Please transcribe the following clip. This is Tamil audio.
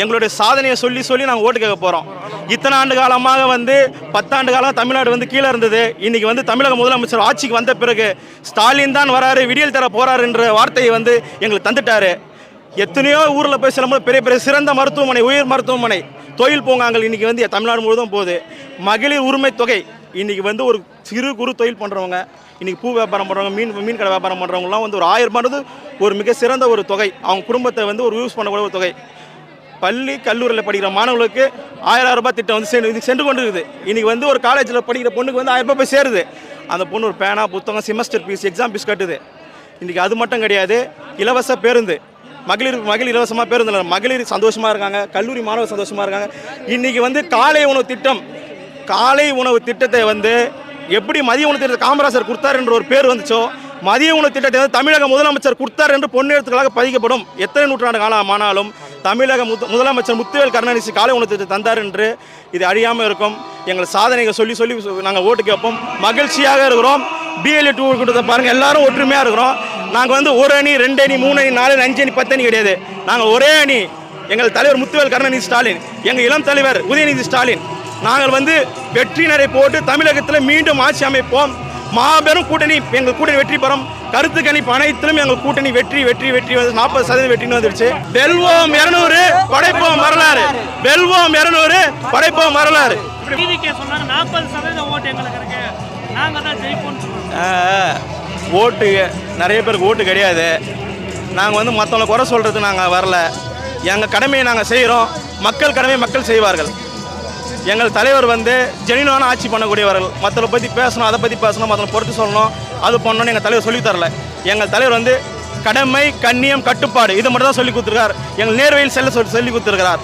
எங்களுடைய சாதனையை சொல்லி நாங்கள் ஓட்டு கேட்க போகிறோம். இத்தனை ஆண்டு காலமாக 10 ஆண்டு காலம் தமிழ்நாடு கீழே இருந்தது. இன்றைக்கி தமிழக முதலமைச்சர் ஆட்சிக்கு வந்த பிறகு ஸ்டாலின் தான் வராரு, விடியல் தர போகிறாருன்ற வார்த்தையை எங்களுக்கு தந்துட்டாரு. எத்தனையோ ஊரில் போய் சில பெரிய பெரிய சிறந்த மருத்துவமனை, உயர் மருத்துவமனை, தொழில் பூங்காங்கள் இன்றைக்கி தமிழ்நாடு முழுவதும் போகுது. மகளிர் உரிமை தொகை இன்றைக்கி ஒரு சிறு குறு தொழில் பண்ணுறவங்க, இன்றைக்கி பூ வியாபாரம் பண்ணுறவங்க, மீன் கடை வியாபாரம் பண்ணுறவங்களாம் ஒரு 1000 ரூபான்றது ஒரு மிக சிறந்த ஒரு தொகை. அவங்க குடும்பத்தை ஒரு யூஸ் பண்ணக்கூடிய ஒரு தொகை. பள்ளி கல்லூரியில் படிக்கிற மாணவர்களுக்கு 1000 ரூபாய் திட்டம் சென்று கொண்டு இருக்குது. இன்றைக்கி ஒரு காலேஜில் படிக்கிற பொண்ணுக்கு 1000 ரூபாய் போய் சேருது. அந்த பொண்ணு ஒரு பேனா, புத்தகம், செமஸ்டர் ஃபீஸ், எக்ஸாம் ஃபீஸ் கட்டுது. இன்றைக்கி அது மட்டும் கிடையாது, இலவச பேருந்து, மகளிர் இலவசமாக பேருந்து, மகளிர் சந்தோஷமாக இருக்காங்க, கல்லூரி மாணவர் சந்தோஷமாக இருக்காங்க. இன்றைக்கி காலை உணவு திட்டம், காலை உணவு திட்டத்தை எப்படி மதிய உணவு திட்டத்தை காமராஜர் கொடுத்தார் என்ற ஒரு பேர் வந்துச்சோ, மதிய உணவு திட்டத்தை தமிழக முதலமைச்சர் கொடுத்தார் என்று பொன்னெழுத்துக்களாக பதிக்கப்படும். எத்தனை நூற்றாண்டு காலம் ஆனாலும் தமிழக முதலமைச்சர் முத்துவேல் கருணாநிதி காலை உணவு திட்டத்தை தந்தார் என்று இது அழியாமல் இருக்கும். எங்கள் சாதனைகள் சொல்லி நாங்கள் ஓட்டு கேட்போம். மகிழ்ச்சியாக இருக்கிறோம். BLA 2 கூட்டத்தை பாருங்கள், எல்லாரும் ஒற்றுமையாக இருக்கிறோம். நாங்கள் 1 அணி, 2 அணி, 3 அணி, 4 அணி, 5 அணி, 10 அணி கிடையாது. நாங்கள் ஒரே அணி. எங்கள் தலைவர் முத்துவேல் கருணாநிதி ஸ்டாலின், எங்கள் இளம் தலைவர் உதயநிதி ஸ்டாலின். நாங்கள் வெற்றியினரை போட்டு தமிழகத்தில் மீண்டும் ஆட்சி அமைப்போம். மாபெரும் கூட்டணி, எங்கள் கூட்டணி வெற்றி பெறும். கருத்து கணிப்பு அனைத்திலும் எங்கள் கூட்டணி வெற்றி 40% வெற்றின்னு வந்துருச்சு. வெல்வோம் 200, படைப்போம் வரலாறு. வெல்வோம் 200, படைப்போம் வரலாறு. ஓட்டு நிறைய பேருக்கு ஓட்டு கிடையாது. நாங்கள் மற்றவங்களை குறை சொல்கிறது நாங்கள் வரல. எங்கள் கடமையை நாங்கள் செய்கிறோம். மக்கள் கடமையை மக்கள் செய்வார்கள். எங்கள் தலைவர் ஜெனியூனான ஆட்சி பண்ணக்கூடியவர்கள். மற்றவரை பற்றி பேசணும், அதை பற்றி பேசணும், மற்றவங்களை பொறுத்து சொல்லணும், அது பண்ணணும்னு எங்கள் தலைவர் சொல்லித்தரல. எங்கள் தலைவர் கடமை, கண்ணியம், கட்டுப்பாடு இது மட்டும் தான் சொல்லி கொடுத்துருக்கார். எங்கள் நேர்வழியில் செல்ல சொல்லி கொடுத்துருக்கிறார்.